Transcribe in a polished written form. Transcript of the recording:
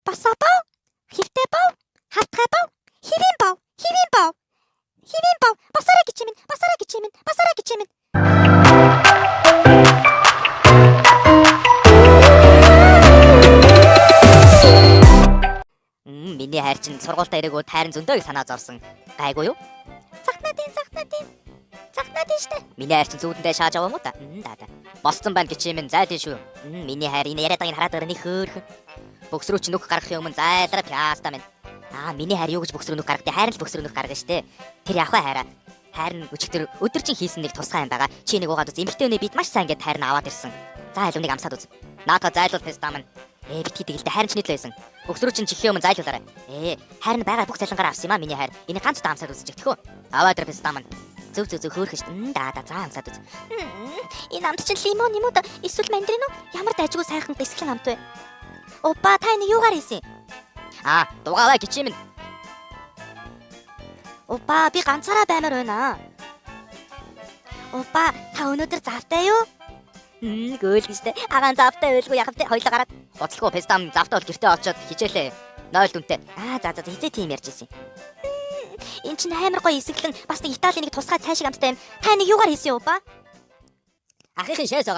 Босоо боо. Хэвтэй боо. Хатгай боо. Хэвэн боо. Хэвэн боо. Хэвэн боо. Босороо гэж юм. Босороо гэж юм. Босороо гэж юм. Миний хайр чинь сургуультаа ирээгүү тайран зөндөө их санаа зовсон. Гайгүй юу? Цагнаад штэ. Миний хайр чинь зүүдэндээ шааж аваа мó та. Да. Босцсон байна гэж юм зайд шүү. Миний хайр энэ яриад байгааг хараад байгаа нэг хөөрхөн. Бөкс рүү чи нүх гаргахын өмнө зайлраа пяста минь. Миний хайр юу гэж бөкс рүү нүх гаргадیں۔ Хайр л бөкс рүү нүх гаргана штэ. Тэр явах хайраа. Хайр нь өчигдөр өдөр чинь хийсэн нэг тусгай юм байгаа. Чи нэг угаад үз. Эмэгтэй хүний бид маш сайн ингээд хайр нь аваад ирсэн. За илүү нэг амсаад үз. Наата зайлуул пяста минь. Бит хийдэгэлтэй хайр нь чиний төлөөсөн. Бөкс рүү чинь чихээ өмнө зайлуулаарай. Хайр нь байгаа бүх цалингаар авсан юм аа миний хайр. Энэ ганц удаа амсаад үзчих тэхүү. Аваад ир пяста минь. Зөв хөөрхөн штэ. Да за амсаад үз. Энэ амт чинь лимон юм уу да? Эсвэл мандарин уу? Ямар дайжгүй сайхан дэсгэн амт вэ? Опа та энэ юугаар хийсэн? Дугааваа гэж юм. Опа би ганцаараа баймаар байна. Опа та өнөөдөр завтай юу? Гөөл гэжтэй. Агаан завтай байлгүй яхав те хоёлоо гараад. Бодлого пестам завтай бол гэртээ очоод хичээлээ. 0 дүнтэй. За хизээ тийм ярьж ирсэн. Энд чинь амар гоё эсэглэн бас нэг Италийн нэг тусгай цайшиг амттай юм. Та нэг юугаар хийсэн юу ба? Ахихын шээс